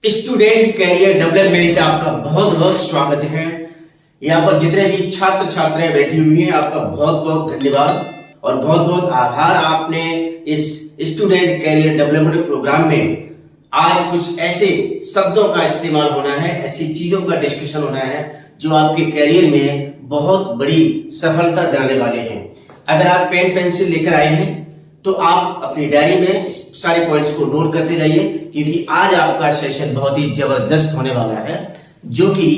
Student career development आपका बहुत बहुत स्वागत है। यहाँ पर जितने भी छात्र छात्राएं बैठी हुई हैं आपका बहुत बहुत धन्यवाद और बहुत बहुत आभार। आपने इस स्टूडेंट कैरियर डेवलपमेंट प्रोग्राम में आज कुछ ऐसे शब्दों का इस्तेमाल होना है, ऐसी चीजों का डिस्कशन होना है जो आपके कैरियर में बहुत बड़ी सफलता दिलाने वाले हैं। अगर आप पेन पेंसिल लेकर आए हैं तो आप अपनी डायरी में सारे पॉइंट्स को नोट करते जाइए, क्योंकि आज आपका सेशन बहुत ही जबरदस्त होने वाला है, जो कि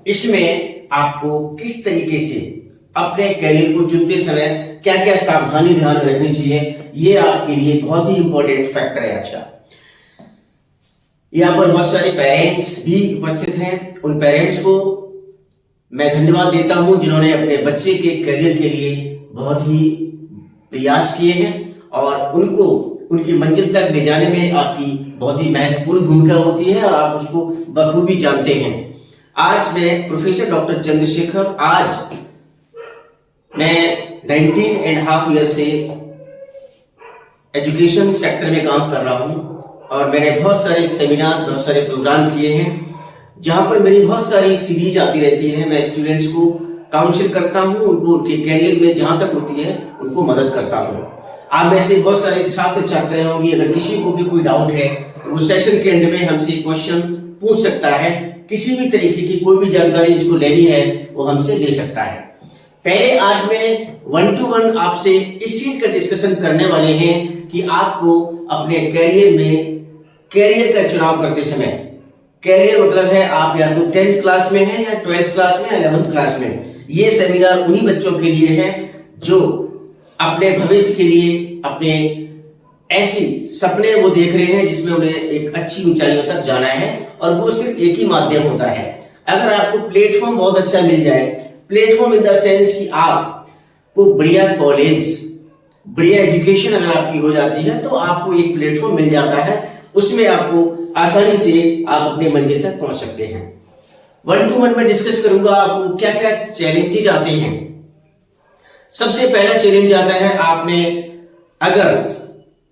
इसमें आपको किस तरीके से अपने करियर को चुनते समय क्या क्या सावधानी ध्यान में रखनी चाहिए, ये आपके लिए बहुत ही इंपॉर्टेंट फैक्टर है आज का। यहाँ पर बहुत सारे पेरेंट्स भी उपस्थित हैं। उन पेरेंट्स को मैं धन्यवाद देता हूं जिन्होंने अपने बच्चे के करियर के लिए बहुत ही प्रयास किए हैं और उनको उनकी मंजिल तक ले जाने में आपकी बहुत ही महत्वपूर्ण भूमिका होती है और आप उसको बखूबी जानते हैं। आज मैं प्रोफेसर डॉक्टर चंद्रशेखर, आज मैं 19.5 ईयर से एजुकेशन सेक्टर में काम कर रहा हूं और मैंने बहुत सारे सेमिनार, बहुत सारे प्रोग्राम किए हैं जहां पर मेरी बहुत सारी सीरीज आती रहती है। मैं स्टूडेंट्स को काउंसिल करता हूं, उनको उनके कैरियर में जहां तक होती है उनको मदद करता हूं। आप में से बहुत सारे छात्र छात्राएं होंगी, अगर किसी को भी कोई डाउट है तो वो सेशन के एंड में हमसे क्वेश्चन पूछ सकता है। किसी भी तरीके की कोई भी जानकारी जिसको लेनी है वो हमसे ले सकता है। पहले आज मैं 1 to 1 आपसे इस चीज का डिस्कशन करने वाले हैं कि आपको अपने कैरियर में कैरियर का चुनाव करते समय, कैरियर मतलब है आप या तो 10th क्लास में हैं या 12th क्लास में या 11th क्लास में। ये सेमिनार उन्हीं बच्चों के लिए है जो अपने भविष्य के लिए अपने ऐसी सपने वो देख रहे हैं जिसमें उन्हें एक अच्छी ऊंचाइयों तक जाना है और वो सिर्फ एक ही माध्यम होता है। अगर आपको प्लेटफॉर्म बहुत अच्छा मिल जाए, प्लेटफॉर्म इन द सेंस कि आपको बढ़िया कॉलेज, बढ़िया एजुकेशन अगर आपकी हो जाती है तो आपको एक प्लेटफॉर्म मिल जाता है, उसमें आपको आसानी से आप अपने मंजिल तक पहुंच सकते हैं। 1 to 1 में डिस्कस करूंगा आपको क्या क्या चैलेंजेस आते हैं। सबसे पहला चैलेंज आता है, आपने अगर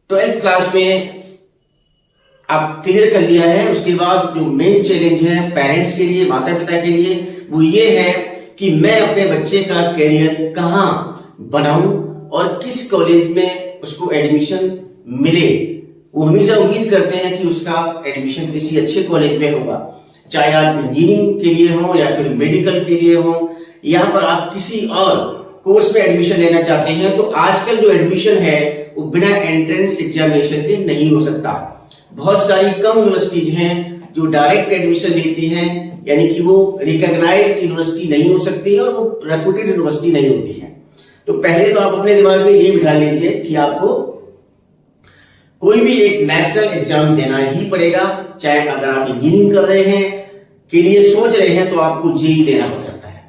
12th क्लास में आप क्लियर कर लिया है, उसके बाद जो मेन चैलेंज है पेरेंट्स के लिए, माता पिता के लिए, वो ये है कि मैं अपने बच्चे का कैरियर कहां बनाऊं और किस कॉलेज में उसको एडमिशन मिले। वो हमेशा उम्मीद करते हैं कि उसका एडमिशन किसी अच्छे कॉलेज में होगा, चाहे आप इंजीनियरिंग के लिए हो या फिर मेडिकल के लिए हो, यहाँ पर आप किसी और कोर्स में एडमिशन लेना चाहते हैं तो आजकल जो एडमिशन है वो बिना एंट्रेंस एग्जामिनेशन के नहीं हो सकता। बहुत सारी कम यूनिवर्सिटीज हैं जो डायरेक्ट एडमिशन लेती हैं, यानी कि वो रिकॉग्नाइज्ड यूनिवर्सिटी नहीं हो सकती और वो रेपुटेड यूनिवर्सिटी नहीं होती है। तो पहले तो आप अपने दिमाग में ये बिठा लीजिए कि आपको कोई भी एक नेशनल एग्जाम देना ही पड़ेगा। चाहे अगर आप इंजीनियरिंग कर रहे हैं के लिए सोच रहे हैं तो आपको जेईई देना पड़ सकता है,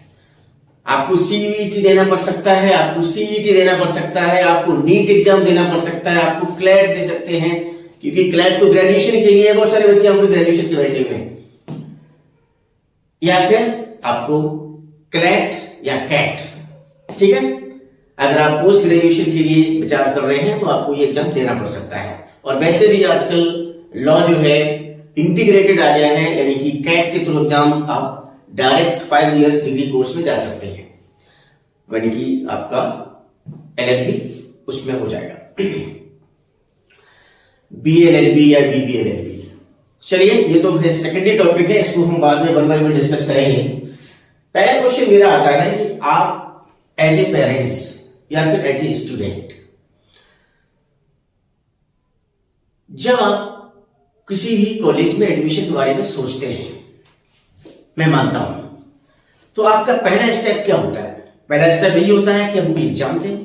आपको सीयूईटी देना पड़ सकता है, आपको सीईटी देना पड़ सकता है, आपको नीट एग्जाम देना पड़ सकता है, आपको क्लैट दे सकते हैं, क्योंकि क्लैट तो ग्रेजुएशन के लिए, बहुत सारे बच्चे हमको ग्रेजुएशन के बैठे हुए हैं, या फिर आपको क्लैट या कैट, ठीक है। अगर आप पोस्ट ग्रेजुएशन के लिए विचार कर रहे हैं तो आपको ये एग्जाम देना पड़ सकता है। और वैसे भी आजकल लॉ जो है इंटीग्रेटेड आ गया है, यानी कि कैट के थ्रू एग्जाम आप डायरेक्ट 5 इयर्स डिग्री कोर्स में जा सकते हैं, यानी कि आपका एलएलबी उसमें हो जाएगा, बीएलएलबी या बीबीएलएलबी। चलिए, ये तो फिर सेकेंडरी टॉपिक है, इसको हम बाद में 1 by 1 डिस्कस करेंगे। पहला क्वेश्चन मेरा आता है कि आप एज ए पेरेंट्स या फिर एज ए स्टूडेंट, जब आप किसी भी कॉलेज में एडमिशन के बारे में सोचते हैं, मैं मानता हूं, तो आपका पहला स्टेप क्या होता है? पहला स्टेप यही होता है कि हम कोई एग्जाम दें।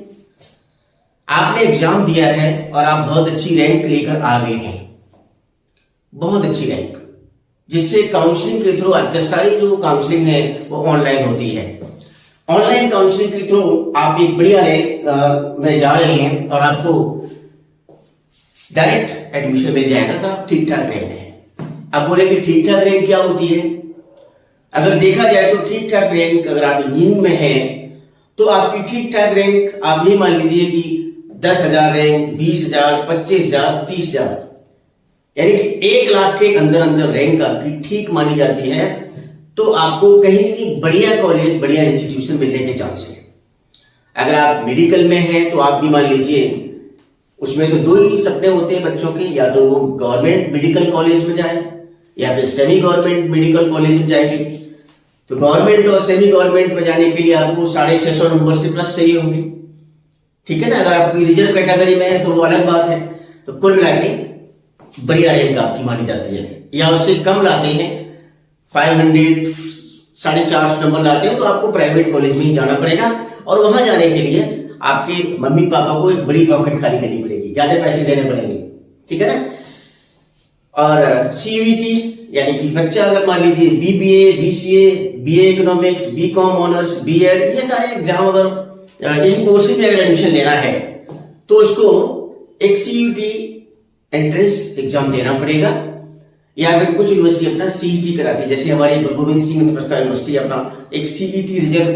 आपने एग्जाम दिया है और आप बहुत अच्छी रैंक लेकर आ गए हैं, बहुत अच्छी रैंक, जिससे काउंसलिंग के थ्रू, आजकल सारी जो काउंसलिंग है वो ऑनलाइन होती है। ऑनलाइन काउंसलिंग के थ्रू आप एक बढ़िया रैंक में जा रहे हैं और आपको डायरेक्ट एडमिशन मिल जाएगा तो आप ठीक ठाक रैंक है। अब बोलेंगे ठीक ठाक रैंक क्या होती है? अगर देखा जाए तो ठीक ठाक रैंक, अगर आप इंजीनियरिंग में हैं तो आपकी ठीक ठाक रैंक आप ये मान लीजिए कि 10,000 रैंक, 20,000, 25,000, 30,000, यानी कि 1 लाख के अंदर अंदर रैंक आपकी ठीक मानी जाती है, तो आपको कहीं भी बढ़िया कॉलेज, बढ़िया इंस्टीट्यूशन मिलने के चांस है। अगर आप मेडिकल में हैं तो आप भी मान लीजिए, उसमें तो 2 ही सपने होते हैं बच्चों के, या तो वो गवर्नमेंट मेडिकल कॉलेज में जाए या फिर सेमी गवर्नमेंट मेडिकल कॉलेज में जाएंगे। तो गवर्नमेंट और सेमी गवर्नमेंट में जाने के लिए आपको 650 नंबर से प्लस चाहिए होंगे, ठीक है ना। अगर आपकी रिजर्व कैटेगरी में है तो वो अलग बात है। तो कुल मिला के बढ़िया रैंक आपकी मानी जाती है। या उससे कम लाते हैं, 500 450 नंबर लाते हो, तो आपको प्राइवेट कॉलेज में ही जाना पड़ेगा, और वहां जाने के लिए आपके मम्मी पापा को एक बड़ी पॉकेट खाली करनी पड़ेगी, ज्यादा पैसे देने पड़ेंगे, ठीक है ना। और सीयूईटी यानी कि बच्चा अगर मान लीजिए BBA, BCA, BA economics, BCom honours, BEd, ये सारे एग्जाम अगर इन कोर्सेज में अगर एडमिशन लेना है तो उसको एक सीयूईटी एंट्रेंस एग्जाम देना पड़ेगा, या फिर कुछ यूनिवर्सिटी अपना सीईटी कराती है। जैसे हमारी गोविंद सिंह प्रताप यूनिवर्सिटी अपना एक सीईटी रिजर्व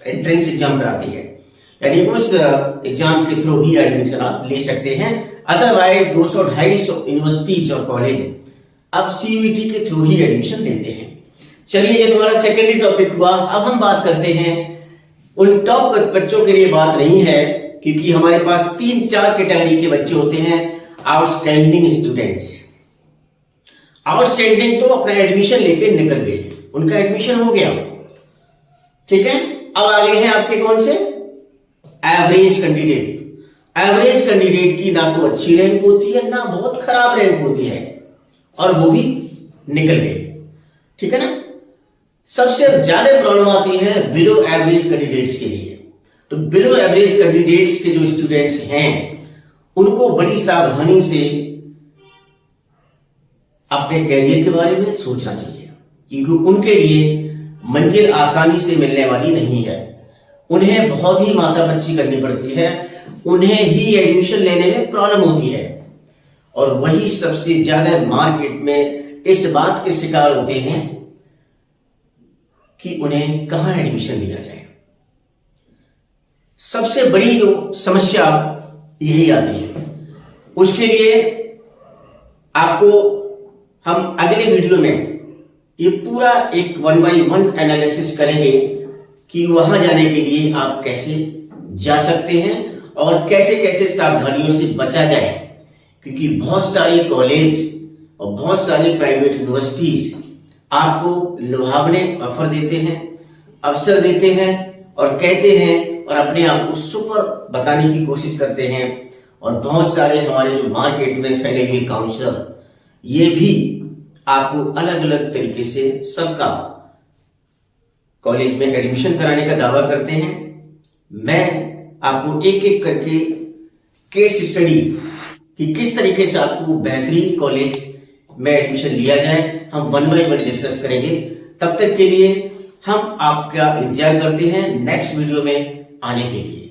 एंट्रेंस एग्जाम कराती है, यानी उस एग्जाम के थ्रू ही एडमिशन आप ले सकते हैं। अदरवाइज 200-250 यूनिवर्सिटीज और कॉलेज अब सीयूईटी के थ्रू ही एडमिशन लेते हैं। चलिए, ये तुम्हारा सेकेंडरी टॉपिक हुआ। अब हम बात करते हैं उन टॉप बच्चों के लिए, बात नहीं है क्योंकि हमारे पास 3-4 कैटेगरी के बच्चे होते हैं। आउटस्टैंडिंग स्टूडेंट्स, आउटस्टैंडिंग तो अपना एडमिशन लेके निकल गए, उनका एडमिशन हो गया, ठीक है। अब आगे हैं आपके कौन से, एवरेज कैंडिडेट। एवरेज कैंडिडेट की ना तो अच्छी रैंक होती है ना बहुत खराब रैंक होती है, और वो भी निकल गए, ठीक है ना। सबसे ज्यादा प्रॉब्लम आती है बिलो एवरेज कैंडिडेट्स के लिए। तो बिलो एवरेज कैंडिडेट्स के जो स्टूडेंट्स हैं उनको बड़ी सावधानी से अपने कैरियर के बारे में सोचना चाहिए, क्योंकि उनके लिए मंजिल आसानी से मिलने वाली नहीं है। उन्हें बहुत ही माथापच्ची करनी पड़ती है, उन्हें ही एडमिशन लेने में प्रॉब्लम होती है, और वही सबसे ज्यादा मार्केट में इस बात के शिकार होते हैं कि उन्हें कहां एडमिशन लिया जाए। सबसे बड़ी जो समस्या यही आती है। उसके लिए आपको हम अगले वीडियो में ये पूरा एक 1 by 1 एनालिसिस करेंगे कि वहां जाने के लिए आप कैसे जा सकते हैं और कैसे कैसे सावधानियों से बचा जाए, क्योंकि बहुत सारे कॉलेज और बहुत सारे प्राइवेट यूनिवर्सिटीज आपको लुभावने ऑफर देते हैं, अवसर देते हैं, और कहते हैं और अपने आप को सुपर बताने की कोशिश करते हैं। और बहुत सारे हमारे जो मार्केट में फैले हुए काउंसलर, ये भी आपको अलग अलग तरीके से सबका कॉलेज में एडमिशन कराने का दावा करते हैं। मैं आपको एक एक करके केस स्टडी कि किस तरीके से आपको बेहतरीन कॉलेज में एडमिशन लिया जाए, हम 1 by 1 डिस्कस करेंगे। तब तक के लिए हम आपका इंतजार करते हैं नेक्स्ट वीडियो में आने के लिए।